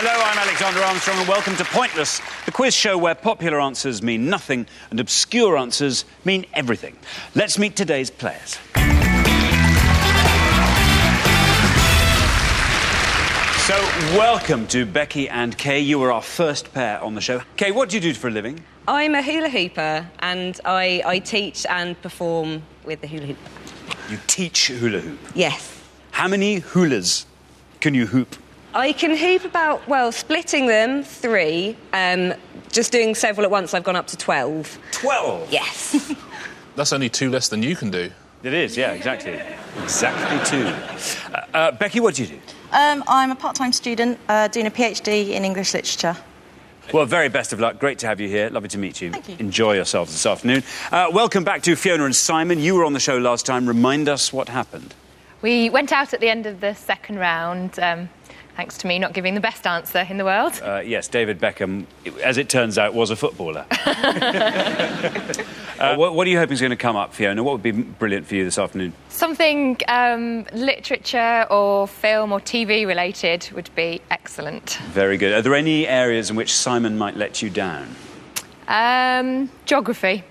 Hello, I'm Alexander Armstrong and welcome to Pointless, the quiz show where popular answers mean nothing and obscure answers mean everything. Let's meet today's players. So, welcome to Becky and Kay. You were our first pair on the show. Kay, what do you do for a living? I'm a hula hooper and I teach and perform with the hula hoop. You teach hula hoop? Yes. How many hulas can you hoop? I can hoop about, well, splitting them, 3. Just doing several at once, I've gone up to 12. 12? Yes. That's only 2 less than you can do. It is, yeah, exactly. Exactly 2. Becky, what do you do? I'm a part-time student doing a PhD in English literature. Well, very best of luck. Great to have you here. Lovely to meet you. Thank you. Enjoy yourselves this afternoon. Welcome back to Fiona and Simon. You were on the show last time. Remind us what happened. We went out at the end of the second round, thanks to me not giving the best answer in the world. Yes, David Beckham, as it turns out, was a footballer. What are you hoping is going to come up, Fiona? What would be brilliant for you this afternoon? Something literature or film or TV related would be excellent. Very good. Are there any areas in which Simon might let you down? Geography.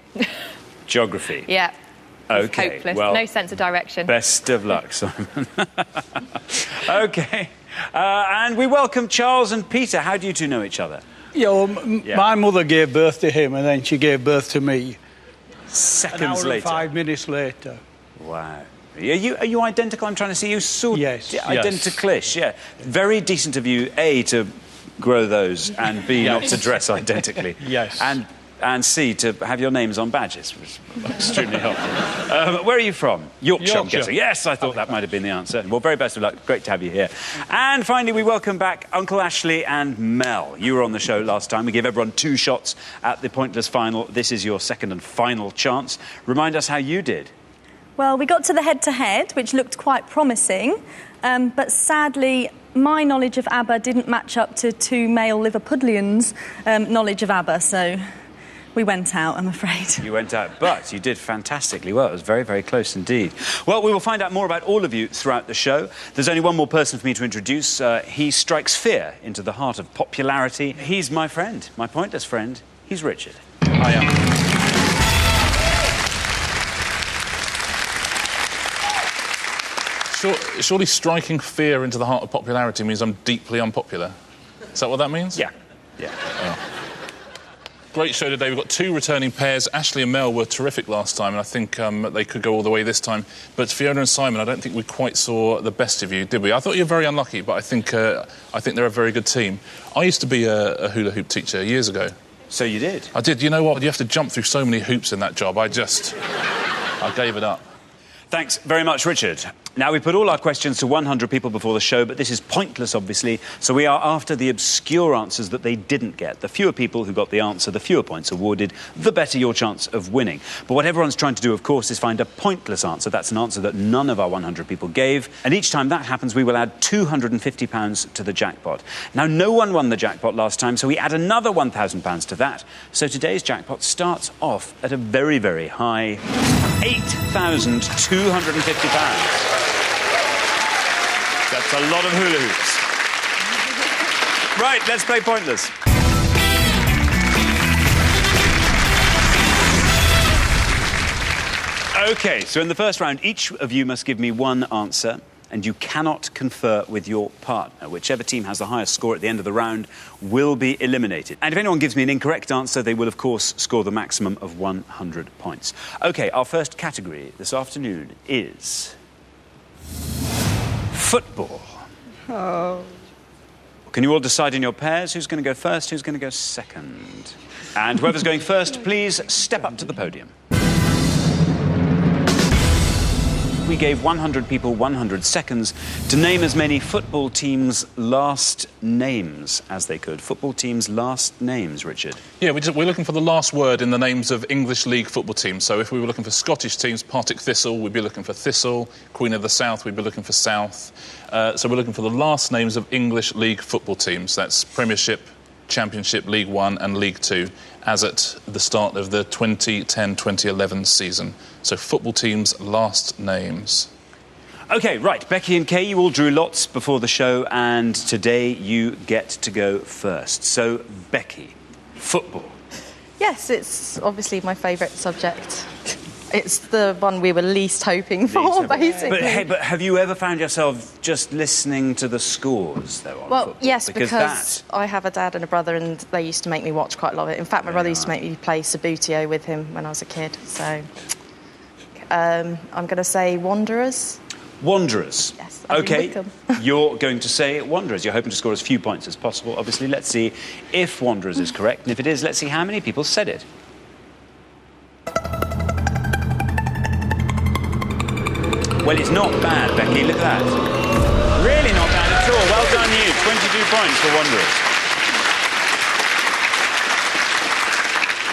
Geography? Yeah. OK, it's hopeless. well... No sense of direction. Best of luck, Simon. OK. And we welcome Charles and Peter. How do you two know each other? My mother gave birth to him and then she gave birth to me. Seconds An hour later? And 5 minutes later. Wow. Are you identical? I'm trying to see you sort Yes. identicalish, yeah. Very decent of you, A, to grow those, and B, not to dress identically. Yes. And C, to have your names on badges, which was extremely helpful. Where are you from? Yorkshire, I'm guessing. Yes, I thought that might have been the answer. Well, very best of luck. Great to have you here. And finally, we welcome back Uncle Ashley and Mel. You were on the show last time. We gave everyone 2 shots at the Pointless final. This is your second and final chance. Remind us how you did. Well, we got to the head-to-head, which looked quite promising, but sadly, my knowledge of ABBA didn't match up to 2 male Liverpudlians' knowledge of ABBA, so we went out, I'm afraid. You went out, but you did fantastically well. It was very, very close indeed. Well, we will find out more about all of you throughout the show. There's only one more person for me to introduce. He strikes fear into the heart of popularity. He's my friend, my pointless friend. He's Richard. Hiya. Surely striking fear into the heart of popularity means I'm deeply unpopular. Is that what that means? Yeah. Yeah. Oh. Great show today. We've got 2 returning pairs. Ashley and Mel were terrific last time, and I think they could go all the way this time. But Fiona and Simon, I don't think we quite saw the best of you, did we? I thought you were very unlucky, but I think they're a very good team. I used to be a hula hoop teacher years ago. So you did? I did. You know what? You have to jump through so many hoops in that job. I gave it up. Thanks very much, Richard. Now, we put all our questions to 100 people before the show, but this is pointless, obviously, so we are after the obscure answers that they didn't get. The fewer people who got the answer, the fewer points awarded, the better your chance of winning. But what everyone's trying to do, of course, is find a pointless answer. That's an answer that none of our 100 people gave. And each time that happens, we will add £250 to the jackpot. Now, no one won the jackpot last time, so we add another £1,000 to that. So today's jackpot starts off at a very, very high £8,250. That's a lot of hula hoops. Right, let's play Pointless. OK, so in the first round, each of you must give me one answer, and you cannot confer with your partner. Whichever team has the highest score at the end of the round will be eliminated. And if anyone gives me an incorrect answer, they will, of course, score the maximum of 100 points. OK, our first category this afternoon is... football. Oh. Can you all decide in your pairs who's going to go first, who's going to go second? And whoever's going first, please step up to the podium. We gave 100 people 100 seconds to name as many football teams' last names as they could. Football teams' last names, Richard. Yeah, we're looking for the last word in the names of English League football teams. So if we were looking for Scottish teams, Partick Thistle, we'd be looking for Thistle. Queen of the South, we'd be looking for South. So we're looking for the last names of English League football teams. That's Premiership, Championship, League One and League Two, as at the start of the 2010-2011 season. So football teams' last names. OK, right, Becky and Kay, you all drew lots before the show, and today you get to go first. So, Becky, football. Yes, it's obviously my favourite subject. It's the one we were least hoping for, basically. But have you ever found yourself just listening to the scores, though, on Well, football? yes, because I have a dad and a brother, and they used to make me watch quite a lot of it. In fact, my brother used to make me play Subbuteo with him when I was a kid. So I'm going to say Wanderers. Wanderers. Yes. OK, you're going to say Wanderers. You're hoping to score as few points as possible, obviously. Let's see if Wanderers is correct. And if it is, let's see how many people said it. Well, it's not bad, Becky. Look at that. Really not bad at all. Well done, you. 22 points for Wanderers.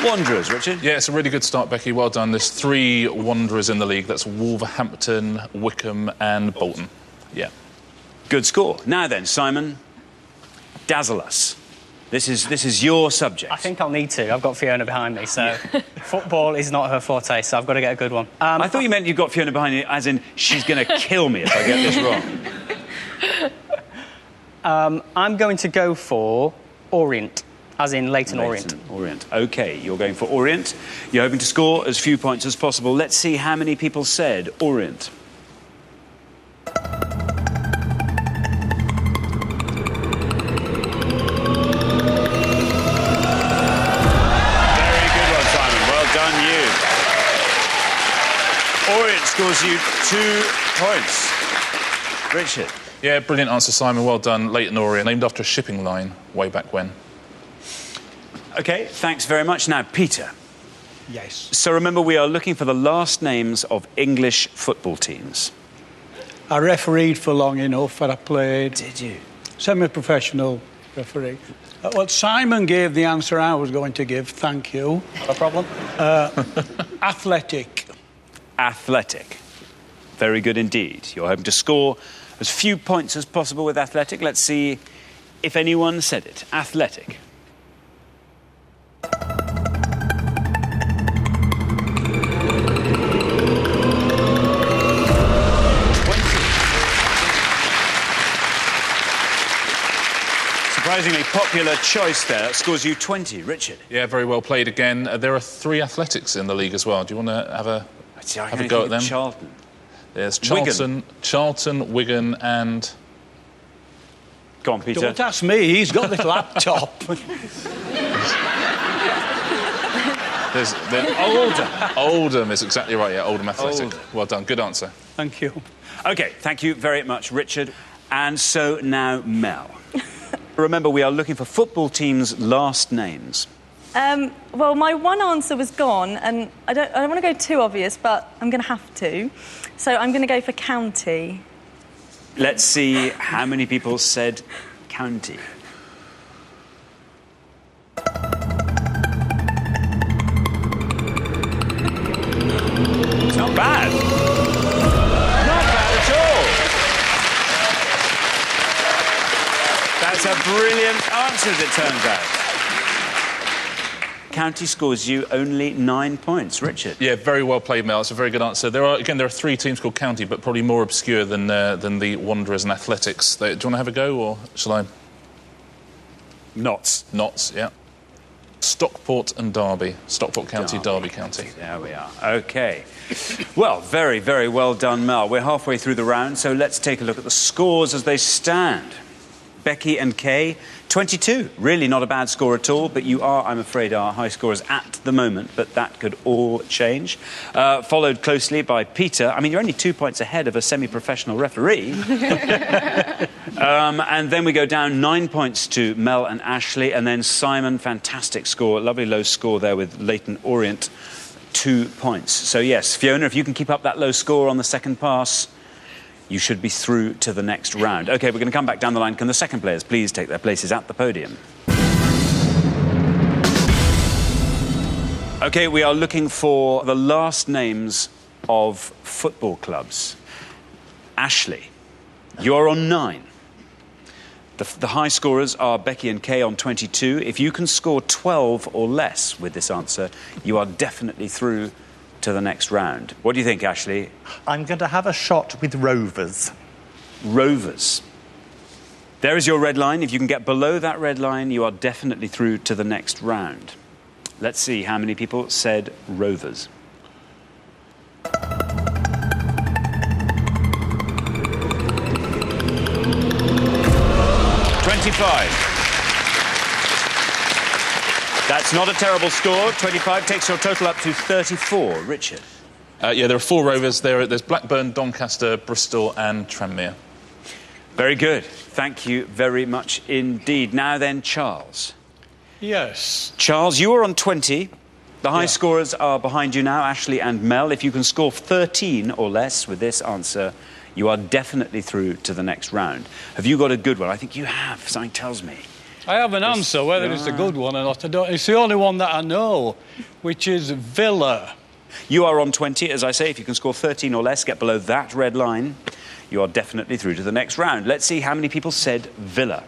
Wanderers, Richard? Yeah, it's a really good start, Becky. Well done. There's 3 Wanderers in the league. That's Wolverhampton, Wickham and Bolton. Yeah. Good score. Now then, Simon, dazzle us. This is your subject. I think I'll need to. I've got Fiona behind me, so football is not her forte, so I've got to get a good one. I thought you meant you got Fiona behind you, as in she's going to kill me if I get this wrong. I'm going to go for Orient, as in Leyton Orient. Orient. OK, you're going for Orient. You're hoping to score as few points as possible. Let's see how many people said Orient. Orient scores you 2 points. Richard? Yeah, brilliant answer, Simon. Well done. Leyton Orient, named after a shipping line way back when. OK, thanks very much. Now, Peter. Yes. So remember, we are looking for the last names of English football teams. I refereed for long enough, and I played... Did you? Semi-professional referee. Well, Simon gave the answer I was going to give. Thank you. No problem. Athletic. Athletic. Very good indeed. You're hoping to score as few points as possible with Athletic. Let's see if anyone said it. Athletic. Surprisingly popular choice there. That scores you 20. Richard? Yeah, very well played again. There are 3 athletics in the league as well. Do you want to have a go at them? Charlton. There's Charlton, Wigan and... Go on, Peter. Don't ask me, he's got this laptop. There's Oldham is exactly right, yeah, Oldham Athletic. Oldham. Well done, good answer. Thank you. OK, thank you very much, Richard. And so now, Mel. Remember, we are looking for football teams' last names. Well, my one answer was gone, and I don't want to go too obvious, but I'm going to have to. So I'm going to go for county. Let's see how many people said county. It's not bad. Not bad at all. That's a brilliant answer, as it turns out. County scores you only 9 points. Richard? Yeah, very well played, Mel. It's a very good answer. There are 3 teams called County, but probably more obscure than the Wanderers and Athletics. Do you want to have a go, or shall I? Notts. Notts, yeah. Stockport and Derby. Stockport County, Derby County. There we are. OK. Well, very, very well done, Mel. We're halfway through the round, so let's take a look at the scores as they stand. Becky and Kay, 22. Really not a bad score at all, but you are, I'm afraid, our high scorers at the moment, but that could all change. Followed closely by Peter. I mean, you're only 2 points ahead of a semi-professional referee. And then we go down 9 points to Mel and Ashley, and then Simon, fantastic score, lovely low score there with Leyton Orient, 2 points. So, yes, Fiona, if you can keep up that low score on the second pass, you should be through to the next round. OK, we're going to come back down the line. Can the second players please take their places at the podium? OK, we are looking for the last names of football clubs. Ashley, you're on 9. The high scorers are Becky and Kay on 22. If you can score 12 or less with this answer, you are definitely through to the next round. What do you think, Ashley? I'm going to have a shot with Rovers. Rovers. There is your red line. If you can get below that red line, you are definitely through to the next round. Let's see how many people said Rovers. 25. That's not a terrible score. 25 takes your total up to 34. Richard? Yeah, there are 4 Rovers. There's Blackburn, Doncaster, Bristol and Tranmere. Very good. Thank you very much indeed. Now then, Charles. Yes. Charles, you are on 20. The high scorers are behind you now, Ashley and Mel. If you can score 13 or less with this answer, you are definitely through to the next round. Have you got a good one? I think you have. Something tells me. I have an answer, whether it's a good one or not. It's the only one that I know, which is Villa. You are on 20, as I say. If you can score 13 or less, get below that red line, you are definitely through to the next round. Let's see how many people said Villa.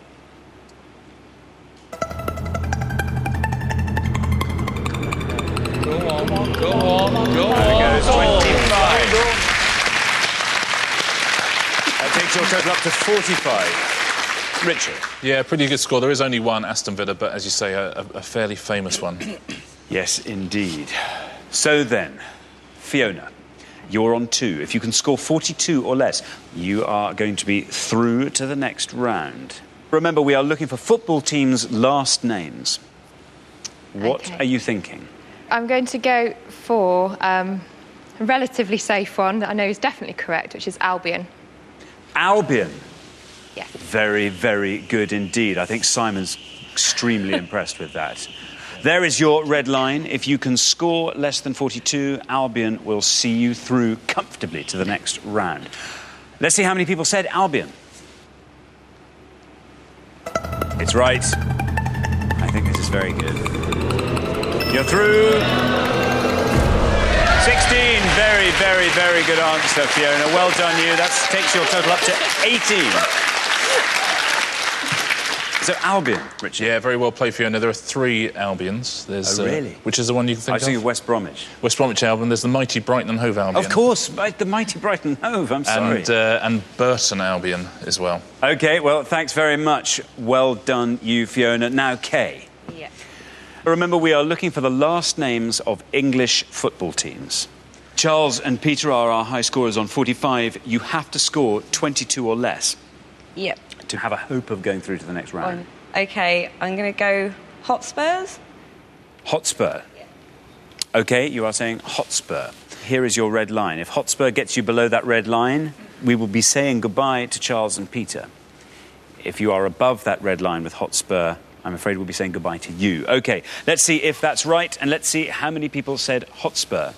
Go on, go on, go on. There goes 25. That takes your total up to 45. Richard? Yeah, pretty good score. There is only one, Aston Villa, but as you say, a fairly famous one. Yes, indeed. So then, Fiona, you're on 2. If you can score 42 or less, you are going to be through to the next round. Remember, we are looking for football teams' last names. What are you thinking? I'm going to go for a relatively safe one that I know is definitely correct, which is Albion. Albion? Yeah. Very, very good indeed. I think Simon's extremely impressed with that. There is your red line. If you can score less than 42, Albion will see you through comfortably to the next round. Let's see how many people said Albion. It's right. I think this is very good. You're through. 16. Very, very, very good answer, Fiona. Well done, you. That takes your total up to 18. So Albion, Richard. Yeah, very well played, Fiona. There are 3 Albions. There's, really? Which is the one you think I was of? thinking of West Bromwich. West Bromwich Albion. There's the mighty Brighton and Hove Albion. Of course, the mighty Brighton Hove. I'm sorry. And Burton Albion as well. OK, well, thanks very much. Well done, you, Fiona. Now, Kay. Yeah. Remember, we are looking for the last names of English football teams. Charles and Peter are our high scorers on 45. You have to score 22 or less. Yep. To have a hope of going through to the next round. OK, I'm going to go Hotspurs. Hotspur. OK, you are saying Hotspur. Here is your red line. If Hotspur gets you below that red line, we will be saying goodbye to Charles and Peter. If you are above that red line with Hotspur, I'm afraid we'll be saying goodbye to you. OK, let's see if that's right, and let's see how many people said Hotspur.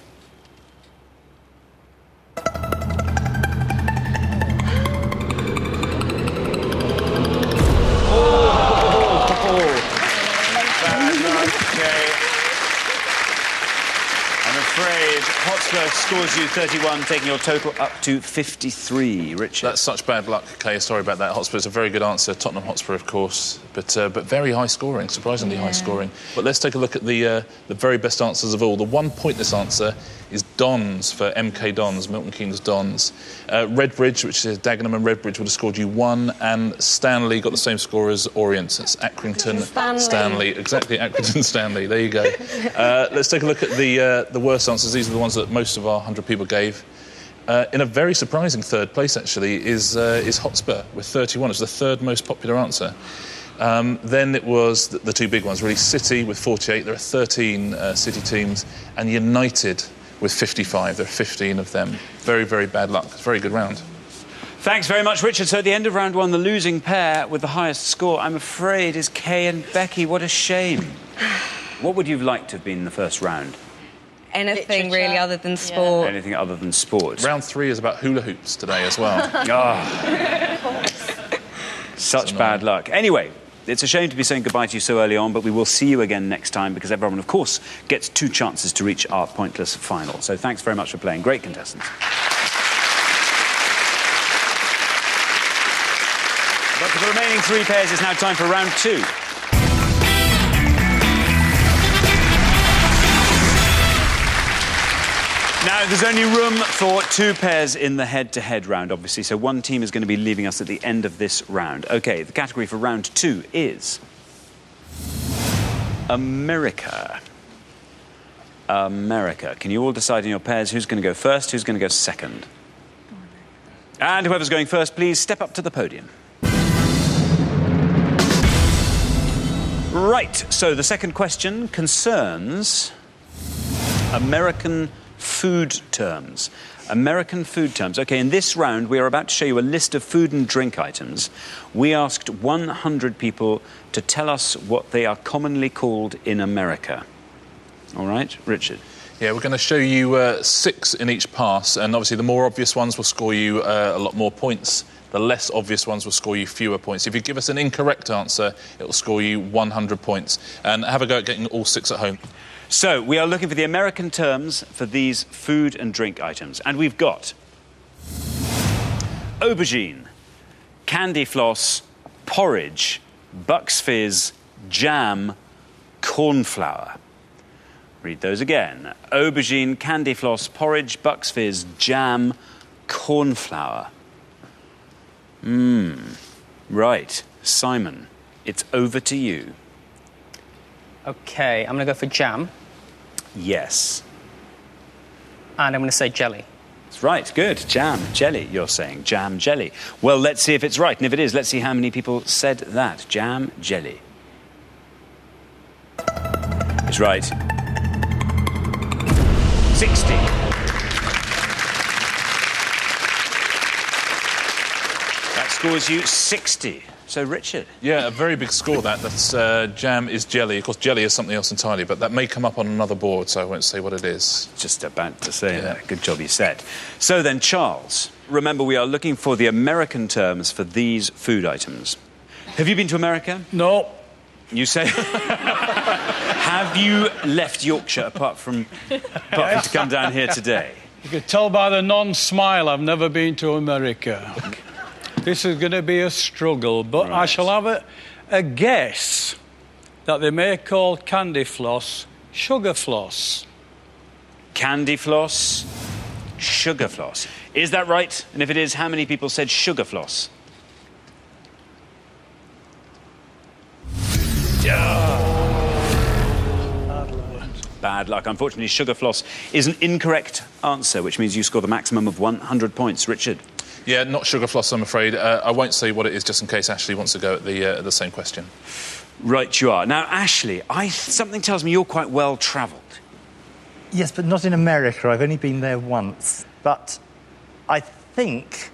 Hotspur scores you 31, taking your total up to 53. Richard? That's such bad luck, Kay. Sorry about that. Hotspur's a very good answer. Tottenham Hotspur, of course, but very high scoring, surprisingly high scoring. But let's take a look at the very best answers of all. The one pointless answer is Dons for MK Dons, Milton Keynes Dons. Redbridge, which is Dagenham and Redbridge, would have scored you 1, and Stanley got the same score as Orient. It's Accrington Stanley. Exactly, Accrington Stanley. There you go. Let's take a look at the worst answers. These are the ones that most of our 100 people gave. In a very surprising third place, actually, is Hotspur with 31. It's the third most popular answer. Then it was the 2 big ones, really. City with 48. There are 13 City teams. And United with 55. There are 15 of them. Very, very bad luck. It's a very good round. Thanks very much, Richard. So at the end of round 1, the losing pair with the highest score, I'm afraid, is Kay and Becky. What a shame. What would you have liked to have been in the first round? Anything really other than sport. Anything other than sport. Round 3 is about hula hoops today as well. Such bad luck. Anyway, it's a shame to be saying goodbye to you so early on, but we will see you again next time because everyone, of course, gets 2 chances to reach our pointless final. So thanks very much for playing. Great contestants. But for the remaining 3 pairs, it's now time for round 2. Now, there's only room for 2 pairs in the head-to-head round, obviously, so one team is going to be leaving us at the end of this round. OK, the category for round 2 is America. America. Can you all decide in your pairs who's going to go first, who's going to go second? And whoever's going first, please step up to the podium. Right, so the second question concerns American food terms. American food terms. OK, in this round, we are about to show you a list of food and drink items. We asked 100 people to tell us what they are commonly called in America. All right, Richard? Yeah, we're going to show you 6 in each pass, and obviously the more obvious ones will score you a lot more points. The less obvious ones will score you fewer points. If you give us an incorrect answer, it will score you 100 points. And have a go at getting all 6 at home. So, we are looking for the American terms for these food and drink items. And we've got aubergine, candy floss, porridge, Bucks Fizz, jam, cornflower. Read those again. Aubergine, candy floss, porridge, Bucks Fizz, jam, cornflower. Right. Simon, it's over to you. OK, I'm going to go for jam. Yes. And I'm going to say jelly. That's right. Good. Jam, jelly, you're saying. Jam, jelly. Well, let's see if it's right. And if it is, let's see how many people said that. Jam, jelly. It's right. 60. That scores you 60. So, Richard. Yeah, a very big score, that. That's jam is jelly. Of course, jelly is something else entirely, but that may come up on another board, so I won't say what it is. Just about to say that. Good job you said. So then, Charles, remember we are looking for the American terms for these food items. Have you been to America? No. You say... Have you left Yorkshire apart from to come down here today? You can tell by the non-smile I've never been to America. This is going to be a struggle, but I shall have a guess that they may call candy floss sugar floss. Candy floss, sugar floss. Is that right? And if it is, how many people said sugar floss? Bad luck. Unfortunately, sugar floss is an incorrect answer, which means you score the maximum of 100 points. Richard? Yeah, not sugar floss, I'm afraid. I won't say what it is just in case Ashley wants to go at the same question. Right, you are. Now, Ashley, something tells me you're quite well-travelled. Yes, but not in America. I've only been there once. But I think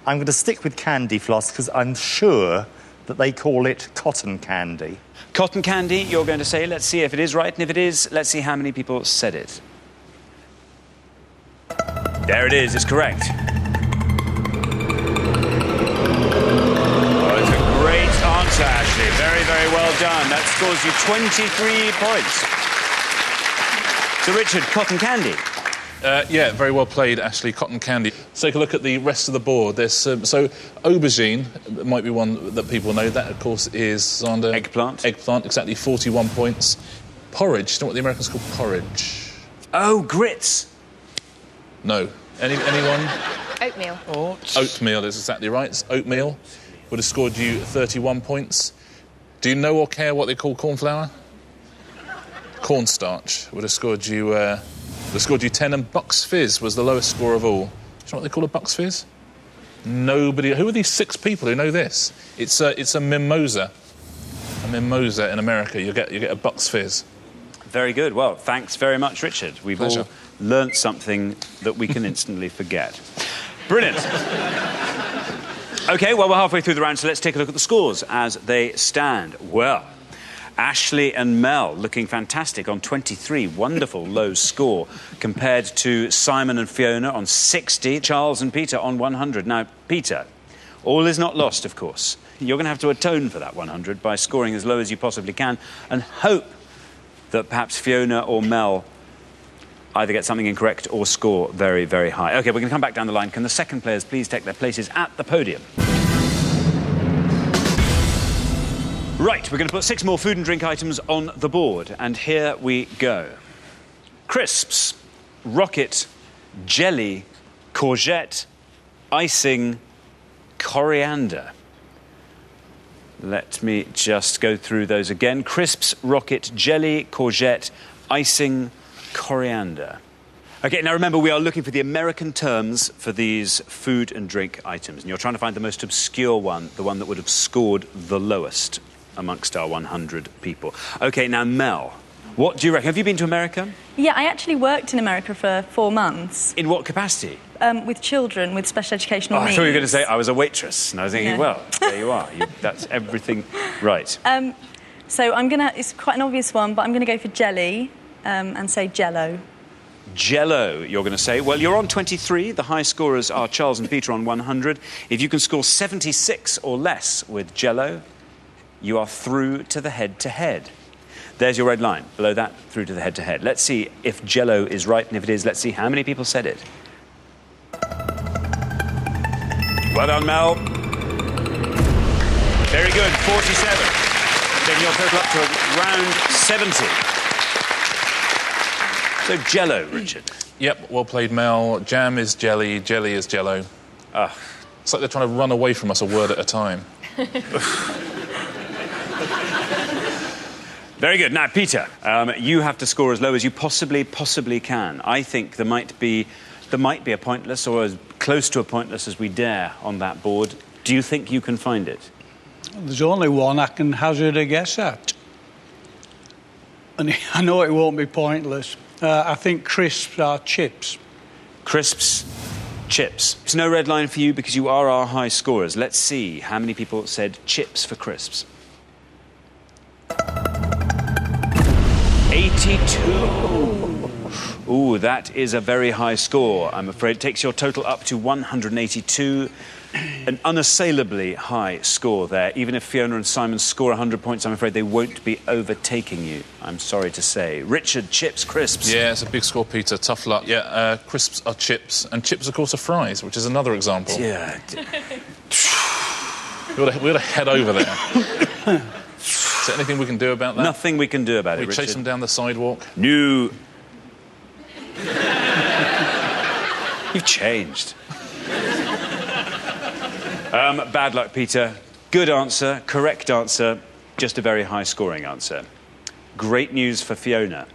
I'm going to stick with candy floss because I'm sure that they call it cotton candy. Cotton candy, you're going to say. Let's see if it is right. And if it is, let's see how many people said it. There it is. It's correct. Oh, it's a great answer, Ashley. Very, very well done. That scores you 23 points. So, Richard, cotton candy. Yeah, very well played, Ashley. Cotton candy. Let's take a look at the rest of the board. There's so aubergine might be one that people know. That, of course, is Zander. Eggplant. Eggplant, exactly 41 points. Porridge. Do you know what the Americans call porridge? Oh, grits. No. Anyone? Oatmeal. Oats. Oatmeal is exactly right. It's oatmeal. Would have scored you 31 points. Do you know or care what they call cornflour? Cornstarch would have scored you. They scored you 10, and Bucks Fizz was the lowest score of all. Do you know what they call a Bucks Fizz? Nobody. Who are these 6 people who know this? It's a mimosa. A mimosa in America. You get a Bucks Fizz. Very good. Well, thanks very much, Richard. We've Pleasure. all learnt something that we can instantly forget. Brilliant. OK, well, we're halfway through the round, so let's take a look at the scores as they stand. Well, Ashley and Mel looking fantastic on 23. Wonderful low score compared to Simon and Fiona on 60. Charles and Peter on 100. Now, Peter, all is not lost, of course. You're going to have to atone for that 100 by scoring as low as you possibly can and hope that perhaps Fiona or Mel either get something incorrect or score very, very high. OK, we're going to come back down the line. Can the second players please take their places at the podium? Right, we're going to put 6 more food and drink items on the board, and here we go. Crisps, rocket jelly, courgette, icing, coriander. Let me just go through those again. Crisps, rocket, jelly, courgette, icing, coriander. OK, now remember, we are looking for the American terms for these food and drink items. And you're trying to find the most obscure one, the one that would have scored the lowest amongst our 100 people. OK, now, Mel, what do you reckon? Have you been to America? Yeah, I actually worked in America for 4 months. In what capacity? With children with special educational needs. I thought you were going to say I was a waitress. And I was thinking, No. well, there you are. That's everything right. So it's quite an obvious one, but I'm going to go for jelly and say Jell-O. Jell-O, you're going to say. Well, you're on 23. The high scorers are Charles and Peter on 100. If you can score 76 or less with Jell-O, you are through to the head-to-head. There's your red line. Below that, through to the head-to-head. Let's see if Jell-O is right, and if it is, let's see how many people said it. Well done, Mel. Very good, 47. Taking your total up to round 70. So Jell-O, Richard. Yep, well played, Mel. Jam is jelly, jelly is Jell-O. It's like they're trying to run away from us a word at a time. Very good. Now, Peter, you have to score as low as you possibly can. I think there might be a pointless, or as close to a pointless as we dare on that board. Do you think you can find it? There's only one I can hazard a guess at. And I know it won't be pointless. I think crisps are chips. Crisps, chips. It's no red line for you because you are our high scorers. Let's see how many people said chips for crisps. 82. Ooh, that is a very high score, I'm afraid. It takes your total up to 182. An unassailably high score there. Even if Fiona and Simon score 100 points, I'm afraid they won't be overtaking you, I'm sorry to say. Richard, chips, crisps. Yeah, it's a big score, Peter. Tough luck. Yeah, crisps are chips, and chips, of course, are fries, which is another example. Yeah. We ought to head over there. Is there anything we can do about that? Nothing we can do about it, We Richard. chase them down the sidewalk? No. You've changed. Bad luck, Peter. Good answer, correct answer, just a very high-scoring answer. Great news for Fiona.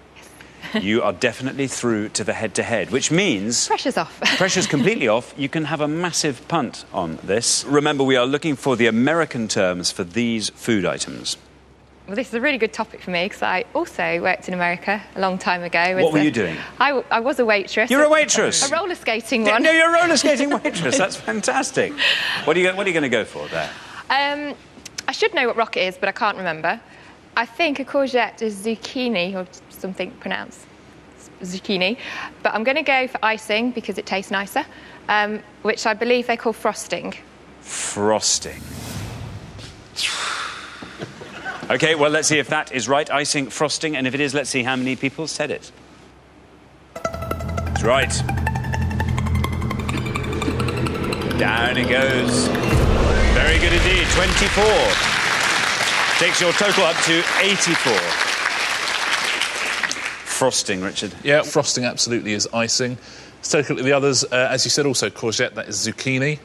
You are definitely through to the head-to-head, which means... Pressure's off. Pressure's completely off. You can have a massive punt on this. Remember, we are looking for the American terms for these food items. Well, this is a really good topic for me because I also worked in America a long time ago. What were you doing? I was a waitress. You're a waitress? A roller skating one. No, you're a roller skating waitress. That's fantastic. What are you going to go for there? I should know what rocket is, but I can't remember. I think a courgette is zucchini, or something pronounced zucchini. But I'm going to go for icing because it tastes nicer, which I believe they call frosting. Frosting. OK, well, let's see if that is right. Icing, frosting, and if it is, let's see how many people said it. It's right. Down it goes. Very good indeed. 24. Takes your total up to 84. Frosting, Richard. Yeah, frosting absolutely is icing. Let's take a look at the others. As you said, also courgette, that is zucchini.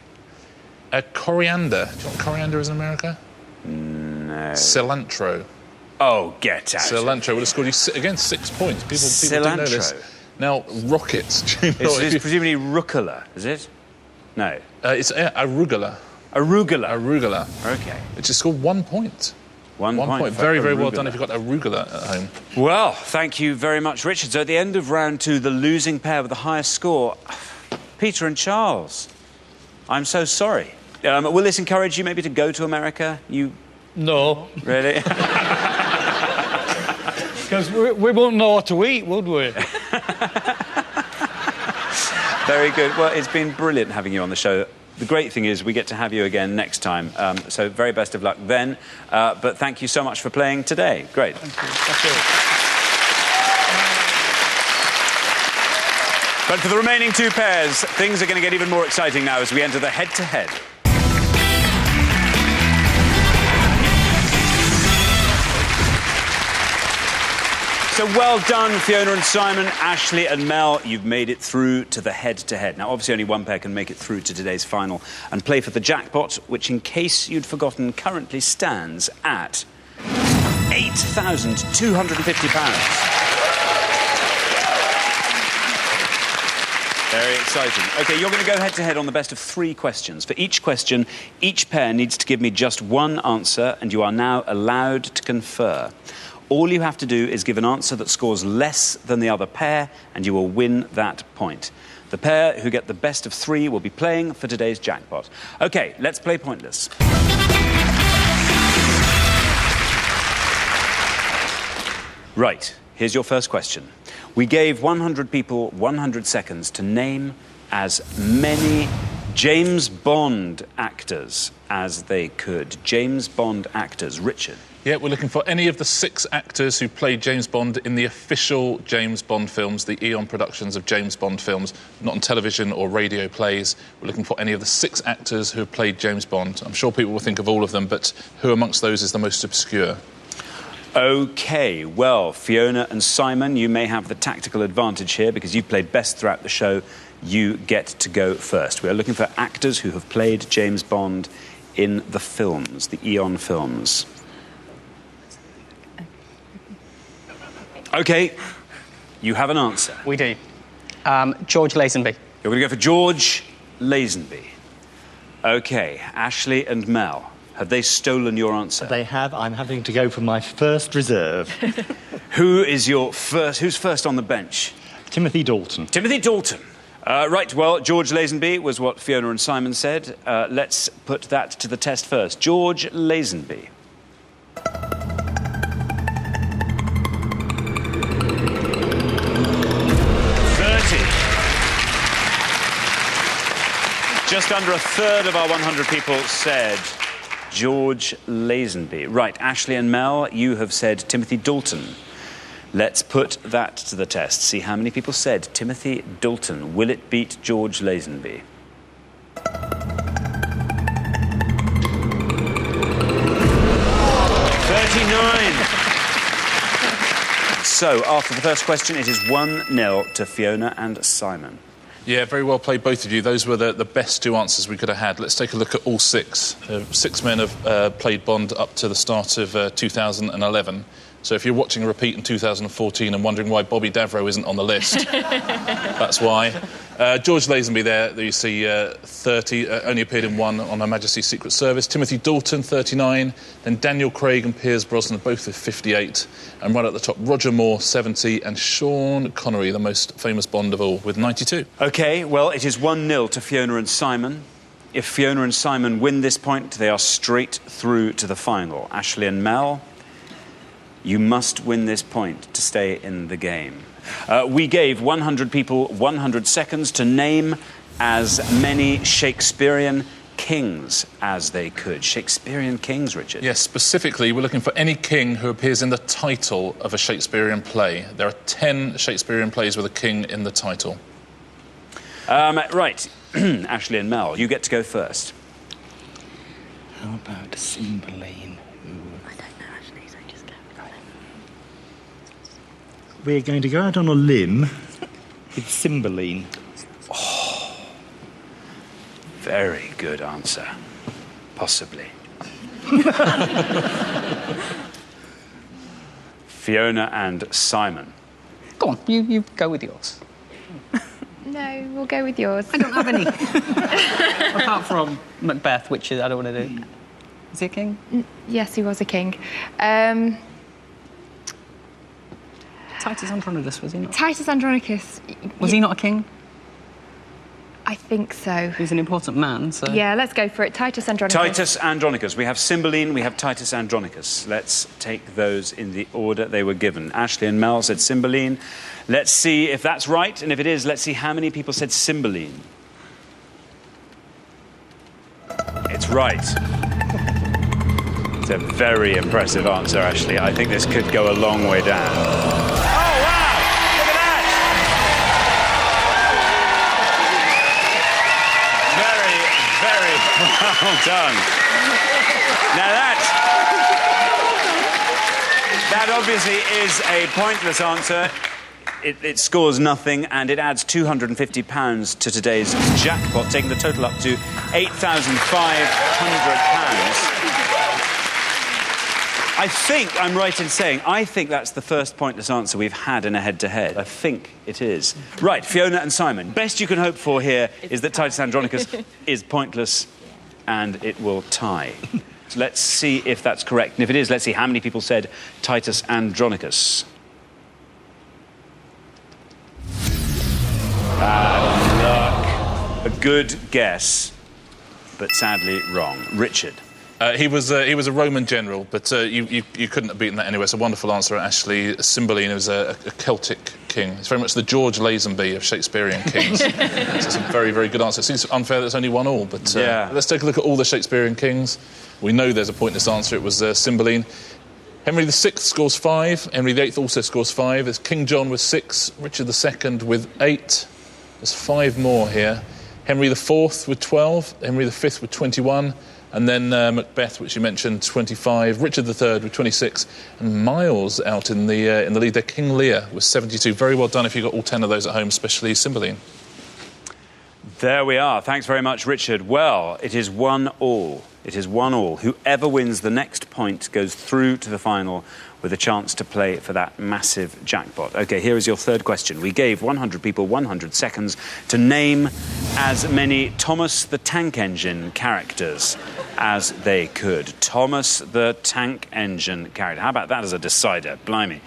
Coriander. Do you know what coriander is in America? No. Cilantro. Oh, get out. Cilantro would have scored you, again, 6 points. People do know this. Cilantro. Now, rockets. Do you know It's presumably rucola, is it? No. It's arugula. Arugula. Arugula. OK. Which is scored 1 point. 1 point. Very, for very well arugula. done if you've got arugula at home. Well, thank you very much, Richard. So at the end of round 2, the losing pair with the highest score, Peter and Charles. I'm so sorry. Will this encourage you maybe to go to America? You... No, Really? because we wouldn't know what to eat, would we? Very good. Well, it's been brilliant having you on the show. The great thing is we get to have you again next time. So very best of luck then. But thank you so much for playing today. Great. Thank you. That's it. But for the remaining 2 pairs, things are going to get even more exciting now as we enter the head-to-head. So So well done, Fiona and Simon, Ashley and Mel. You've made it through to the head-to-head. Now, obviously, only one pair can make it through to today's final and play for the jackpot, which, in case you'd forgotten, currently stands at £8,250. Very exciting. OK, you're going to go head-to-head on the best of 3 questions. For each question, each pair needs to give me just one answer, and you are now allowed to confer. All you have to do is give an answer that scores less than the other pair, and you will win that point. The pair who get the best of 3 will be playing for today's jackpot. OK, let's play Pointless. Right, here's your first question. We gave 100 people 100 seconds to name as many James Bond actors as they could. James Bond actors. Richard. Yeah, we're looking for any of the 6 actors who played James Bond in the official James Bond films, the Eon productions of James Bond films, not on television or radio plays. We're looking for any of the 6 actors who have played James Bond. I'm sure people will think of all of them, but who amongst those is the most obscure? OK, well, Fiona and Simon, you may have the tactical advantage here because you've played best throughout the show. You get to go first. We are looking for actors who have played James Bond in the films, the Eon films. OK, you have an answer. We do. George Lazenby. You're going to go for George Lazenby. OK, Ashley and Mel. Have they stolen your answer? They have. I'm having to go for my first reserve. Who's first on the bench? Timothy Dalton. Timothy Dalton. Right, well, George Lazenby was what Fiona and Simon said. Let's put that to the test first. George Lazenby. Just under a third of our 100 people said George Lazenby. Right, Ashley and Mel, you have said Timothy Dalton. Let's put that to the test. See how many people said Timothy Dalton. Will it beat George Lazenby? 39. So, after the first question, it is 1-0 to Fiona and Simon. Yeah, very well played, both of you. Those were the best 2 answers we could have had. Let's take a look at all 6. 6 men have played Bond up to the start of 2011. So if you're watching a repeat in 2014 and wondering why Bobby Davro isn't on the list, that's why. George Lazenby there you see 30, only appeared in 1 on Her Majesty's Secret Service. Timothy Dalton, 39. Then Daniel Craig and Piers Brosnan, both with 58. And right at the top, Roger Moore, 70. And Sean Connery, the most famous Bond of all, with 92. OK, well, it is 1-0 to Fiona and Simon. If Fiona and Simon win this point, they are straight through to the final. Ashley and Mel, you must win this point to stay in the game. We gave 100 people 100 seconds to name as many Shakespearean kings as they could. Shakespearean kings, Richard? Yes, specifically, we're looking for any king who appears in the title of a Shakespearean play. There are 10 Shakespearean plays with a king in the title. Right. Ashley and Mel, you get to go first. How about Cymbeline? We're going to go out on a limb with Cymbeline. Oh, very good answer. Possibly. Fiona and Simon. Go on, you go with yours. No, we'll go with yours. I don't have any. Apart from Macbeth, which I don't want to do. Is he a king? Yes, he was a king. Titus Andronicus, was he not? Titus Andronicus. Was he not a king? I think so. He's an important man, so... Yeah, let's go for it. Titus Andronicus. Titus Andronicus. We have Cymbeline, we have Titus Andronicus. Let's take those in the order they were given. Ashley and Mel said Cymbeline. Let's see if that's right, and if it is, let's see how many people said Cymbeline. It's right. It's a very impressive answer, Ashley. I think this could go a long way down. Oh, wow! Look at that! Very, very well done. Now That obviously is a pointless answer. It scores nothing, and it adds £250 to today's jackpot, taking the total up to £8,500. I think I'm right in saying that's the first pointless answer we've had in a head-to-head. I think it is. Right, Fiona and Simon. Best you can hope for here is that Titus Andronicus is pointless, and it will tie. So let's see if that's correct. And if it is, let's see how many people said Titus Andronicus. Bad luck. A good guess, but sadly wrong. Richard. He was a Roman general, but you couldn't have beaten that anyway. It's a wonderful answer, Ashley. Cymbeline was a Celtic king. It's very much the George Lazenby of Shakespearean kings. It's a very, very good answer. It seems unfair that it's only 1 all, but let's take a look at all the Shakespearean kings. We know there's a pointless answer. It was Cymbeline. Henry VI scores 5. Henry VIII also scores 5. There's King John with 6. Richard II with 8. There's 5 more here. Henry IV with 12. Henry V with 21. And then Macbeth, which you mentioned, 25. Richard III with 26. And Miles out in the lead there. King Lear with 72. Very well done if you got all 10 of those at home, especially Cymbeline. There we are. Thanks very much, Richard. Well, it is 1 all. It is 1 all. Whoever wins the next point goes through to the final with a chance to play for that massive jackpot. OK, here is your third question. We gave 100 people 100 seconds to name as many Thomas the Tank Engine characters as they could. Thomas the Tank Engine character. How about that as a decider? Blimey.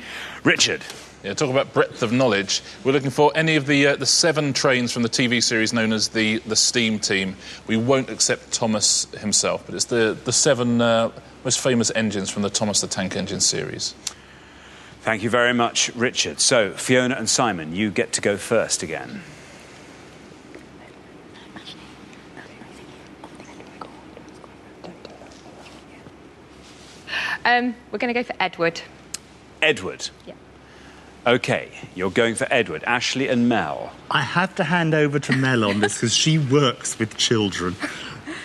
Richard. Yeah, talk about breadth of knowledge. We're looking for any of the 7 trains from the TV series known as the Steam Team. We won't accept Thomas himself, but it's the 7 most famous engines from the Thomas the Tank Engine series. Thank you very much, Richard. So, Fiona and Simon, you get to go first again. We're going to go for Edward. Edward? Yeah. OK, you're going for Edward. Ashley and Mel. I have to hand over to Mel on this because she works with children.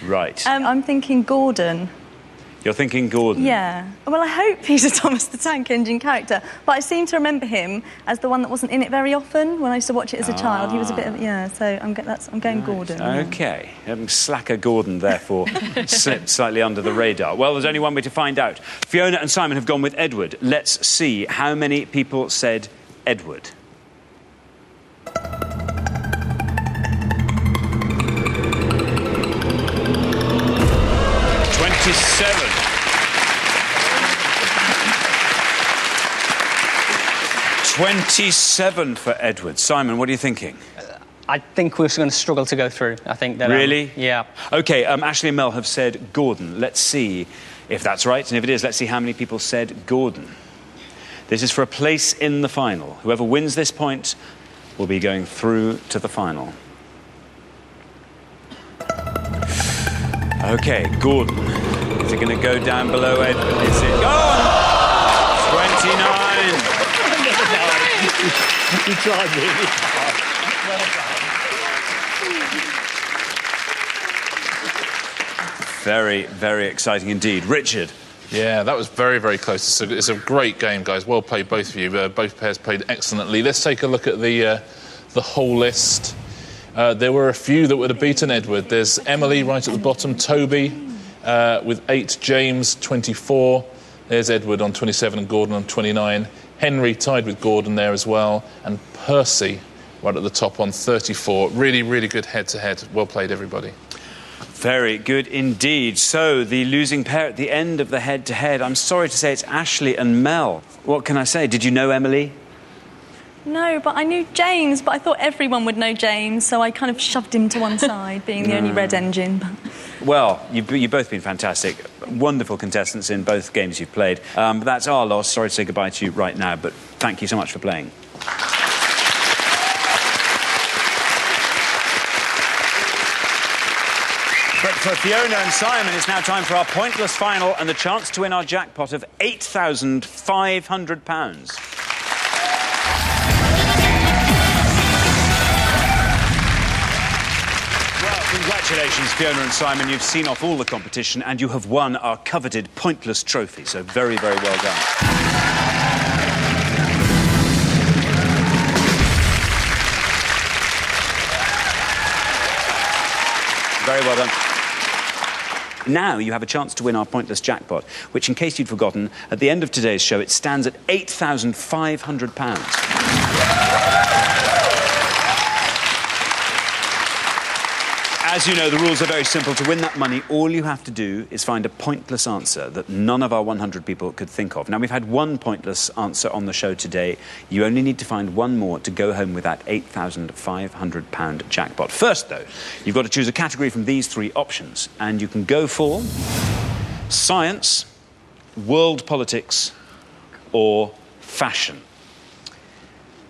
Right. I'm thinking Gordon. You're thinking Gordon? Yeah. Well, I hope he's a Thomas the Tank Engine character, but I seem to remember him as the one that wasn't in it very often. When I used to watch it as a child, he was a bit of... Yeah, so I'm going Gordon. OK. Slacker Gordon, therefore, slipped slightly under the radar. Well, there's only one way to find out. Fiona and Simon have gone with Edward. Let's see how many people said Edward. 27. $27 for Edward. Simon, what are you thinking? I think we're going to struggle to go through. I think that... Really? Yeah. OK, Ashley and Mel have said Gordon. Let's see if that's right. And if it is, let's see how many people said Gordon. This is for a place in the final. Whoever wins this point will be going through to the final. OK, Gordon. Is it going to go down below Edward? Is it gone? 29. You tried really hard. Very, very exciting indeed. Richard. Yeah, that was very, very close. It's a great game, guys. Well played, both of you. Both pairs played excellently. Let's take a look at the whole list. There were a few that would have beaten Edward. There's Emily right at the bottom, Toby with 8, James 24. There's Edward on 27 and Gordon on 29. Henry tied with Gordon there as well. And Percy right at the top on 34. Really, really good head-to-head. Well played, everybody. Very good indeed. So, the losing pair at the end of the head-to-head, I'm sorry to say it's Ashley and Mel. What can I say? Did you know Emily? No, but I knew James, but I thought everyone would know James, so I kind of shoved him to one side, being the only red engine. Well, you've both been fantastic. Wonderful contestants in both games you've played. But that's our loss. Sorry to say goodbye to you right now, but thank you so much for playing. But for Fiona and Simon, it's now time for our pointless final and the chance to win our jackpot of £8,500. Congratulations, Fiona and Simon. You've seen off all the competition and you have won our coveted pointless trophy. So very, very well done. Very well done. Now you have a chance to win our pointless jackpot, which, in case you'd forgotten, at the end of today's show, it stands at £8,500. As you know, the rules are very simple. To win that money, all you have to do is find a pointless answer that none of our 100 people could think of. Now, we've had one pointless answer on the show today. You only need to find one more to go home with that £8,500 jackpot. First, though, you've got to choose a category from these three options, and you can go for science, world politics, or fashion.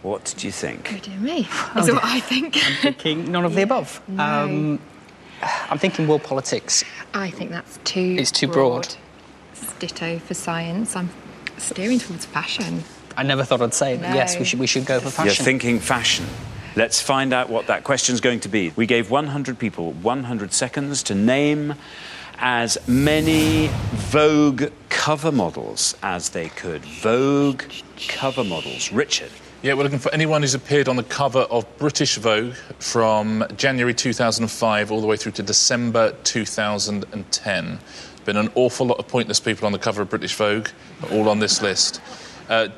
What do you think? Oh, dear me. Is what I think. I'm thinking none of the above. No. I'm thinking world politics. I think that's too It's too broad. Ditto for science. I'm steering towards fashion. I never thought I'd say it, but No. yes, we should go for fashion. You're thinking fashion. Let's find out what that question's going to be. We gave 100 people 100 seconds to name as many Vogue cover models as they could. Vogue cover models. Richard. Yeah, we're looking for anyone who's appeared on the cover of British Vogue from January 2005 all the way through to December 2010. Been an awful lot of pointless people on the cover of British Vogue, all on this list.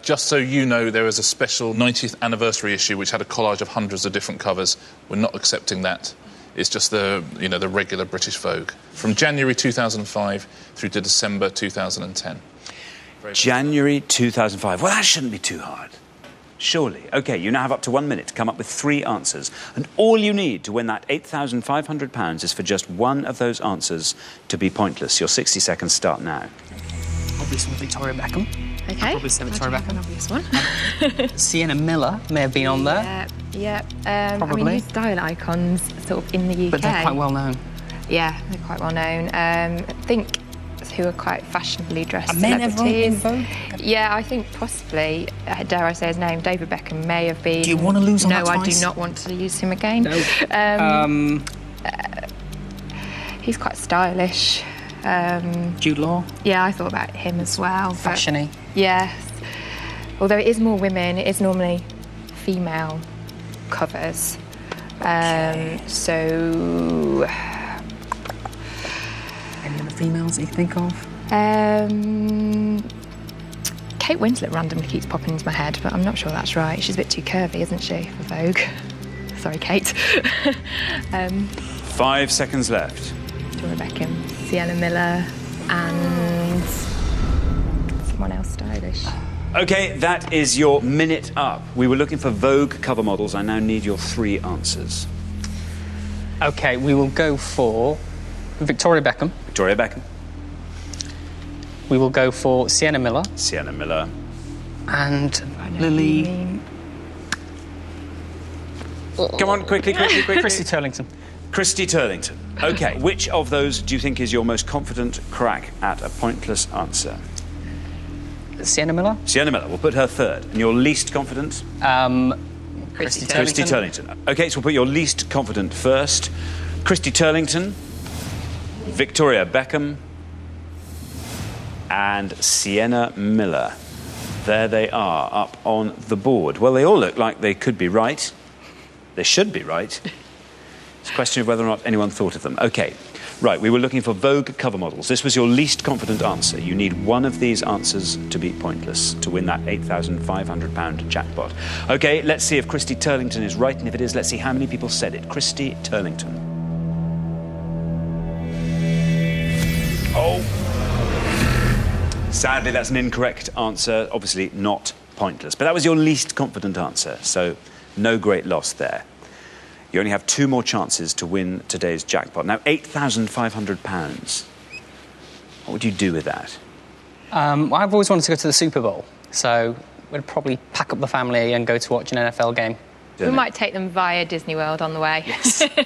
Just so you know, there is a special 90th anniversary issue which had a collage of hundreds of different covers. We're not accepting that. It's just the regular British Vogue. From January 2005 through to December 2010. January 2005. Well, that shouldn't be too hard. Surely. OK, you now have up to 1 minute to come up with three answers. And all you need to win that £8,500 is for just one of those answers to be pointless. Your 60 seconds start now. Obviously, Victoria Beckham. Okay. Probably say Victoria An Beckham. obvious one. Sienna Miller may have been on there, Yeah. Probably. I mean, these style icons sort of in the UK. but they're quite well known. Yeah, they're quite well known. I think who are quite fashionably dressed Are men ever in celebrities. Vogue? Yeah, I think possibly, dare I say his name, David Beckham may have been... Do you want to lose on no, that I twice? do not want to use him again. No. He's quite stylish. Jude Law, Yeah, I thought about him as well. but- fashiony. Yes. Although it is more women, it is normally female covers. So... Any other females that you think of? Kate Winslet randomly keeps popping into my head, but I'm not sure that's right. She's a bit too curvy, isn't she, for Vogue? Sorry, Kate. 5 seconds left. Victoria Beckham, Sienna Miller, and someone else stylish. OK, that is your minute up. We were looking for Vogue cover models. I now need your three answers. OK, we will go for Victoria Beckham. Victoria Beckham, We will go for Sienna Miller Sienna Miller, and Lily... Come on, quickly. Christy Turlington. Christy Turlington. OK, which of those do you think is your most confident crack at a pointless answer? Sienna Miller. Sienna Miller. We'll put her third. And your least confident? Christy Christy Turlington. OK, so we'll put your least confident first. Christy Turlington, Victoria Beckham, and Sienna Miller. There they are, up on the board. Well, they all look like they could be right. They should be right. It's a question of whether or not anyone thought of them. OK, right, we were looking for Vogue cover models. This was your least confident answer. You need one of these answers to be pointless to win that £8,500 jackpot. OK, let's see if Christy Turlington is right, and if it is, let's see how many people said it. Christy Turlington. Oh. Sadly, that's an incorrect answer. Obviously not pointless. But that was your least confident answer, so no great loss there. You only have two more chances to win today's jackpot. Now, £8,500. What would you do with that? Well, I've always wanted to go to the Super Bowl, so we'd probably pack up the family and go to watch an NFL game. We might take them via Disney World on the way. You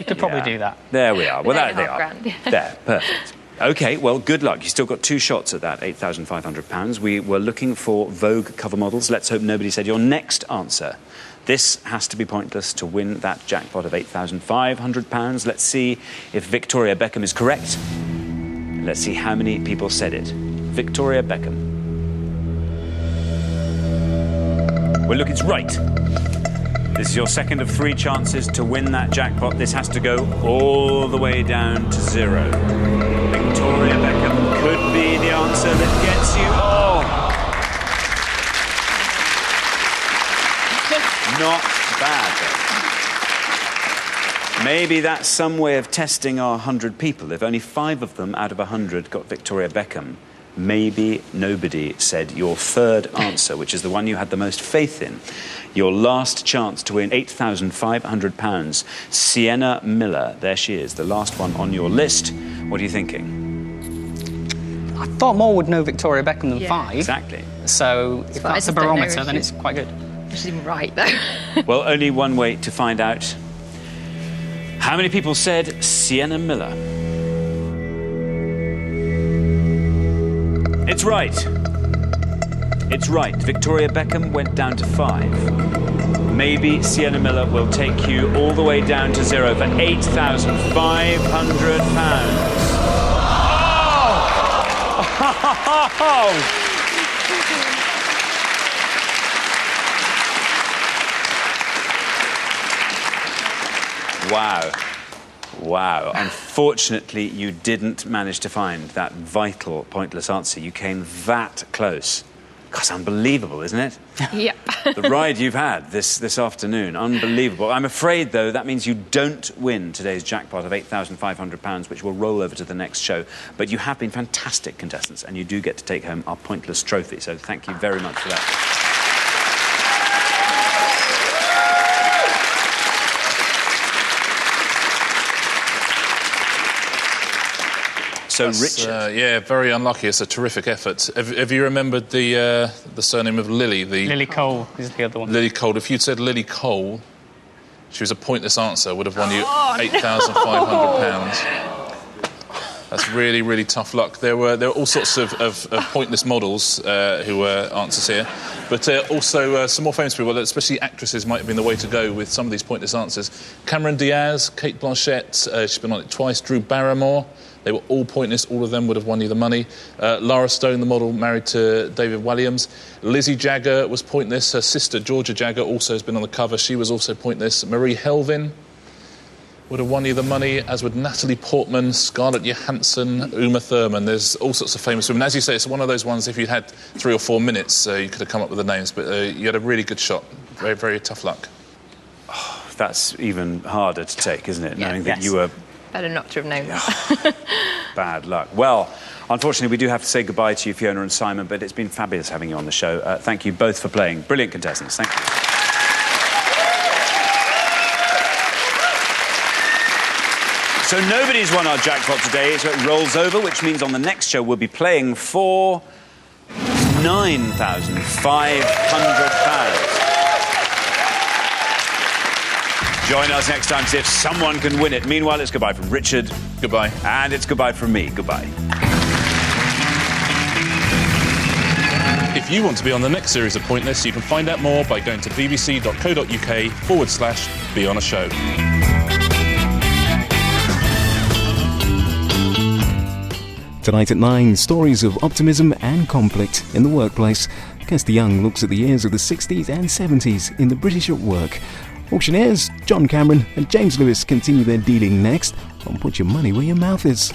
could probably do that. There we are. Well, They're there they half are. grand. There, perfect. OK, well, good luck. You've still got two shots at that £8,500. We were looking for Vogue cover models. Let's hope nobody said your next answer. This has to be pointless to win that jackpot of £8,500. Let's see if Victoria Beckham is correct. Let's see how many people said it. Victoria Beckham. Well, look, it's right. This is your second of 3 chances to win that jackpot. This has to go all the way down to 0. Victoria Beckham could be the answer that gets you... Oh! Not bad, though. Maybe that's some way of testing our 100 people. If only 5 of them out of 100 got Victoria Beckham, maybe nobody said your third answer, which is the one you had the most faith in. Your last chance to win £8,500. Sienna Miller, there she is, the last one on your list. What are you thinking? I thought more would know Victoria Beckham than 5. Exactly. So if that's a barometer, then it's quite good. She's even right, though. Well, only one way to find out. How many people said Sienna Miller? It's right. It's right. Victoria Beckham went down to 5. Maybe Sienna Miller will take you all the way down to 0 for £8,500. Oh! Wow. Wow. Unfortunately, you didn't manage to find that vital, pointless answer. You came that close. God, it's unbelievable, isn't it? Yep. The ride you've had this afternoon, unbelievable. I'm afraid, though, that means you don't win today's jackpot of £8,500, which will roll over to the next show. But you have been fantastic contestants, and you do get to take home our pointless trophy. So thank you very much for that. So, Richard. Yeah, very unlucky. It's a terrific effort. Have you remembered the surname of Lily? Lily Cole is the other one. Lily Cole. If you'd said Lily Cole, she was a pointless answer, would have won you £8,500. That's really, really tough luck. There were all sorts of pointless models who were answers here, but also some more famous people, especially actresses, might have been the way to go with some of these pointless answers. Cameron Diaz, Kate Blanchett, she's been on it twice, Drew Barrymore. They were all pointless. All of them would have won you the money. Lara Stone, the model, married to David Walliams. Lizzie Jagger was pointless. Her sister, Georgia Jagger, also has been on the cover. She was also pointless. Marie Helvin would have won you the money, as would Natalie Portman, Scarlett Johansson, Uma Thurman. There's all sorts of famous women. As you say, it's one of those ones, if you'd had 3 or 4 minutes, you could have come up with the names, but you had a really good shot. Very, very tough luck. Oh, that's even harder to take, isn't it? Yeah. Knowing that you were... Better not to have known that. Bad luck. Well, unfortunately, we do have to say goodbye to you, Fiona and Simon, but it's been fabulous having you on the show. Thank you both for playing. Brilliant contestants. Thank you. So nobody's won our jackpot today, so it rolls over, which means on the next show we'll be playing for £9,500. Join us next time to see if someone can win it. Meanwhile, it's goodbye from Richard. Goodbye. And it's goodbye from me. Goodbye. If you want to be on the next series of Pointless, you can find out more by going to bbc.co.uk/Be On A Show. Tonight at 9, stories of optimism and conflict in the workplace. Kirsty Young looks at the years of the 60s and 70s in the British at Work. Auctioneers John Cameron and James Lewis continue their dealing next on Put Your Money Where Your Mouth Is.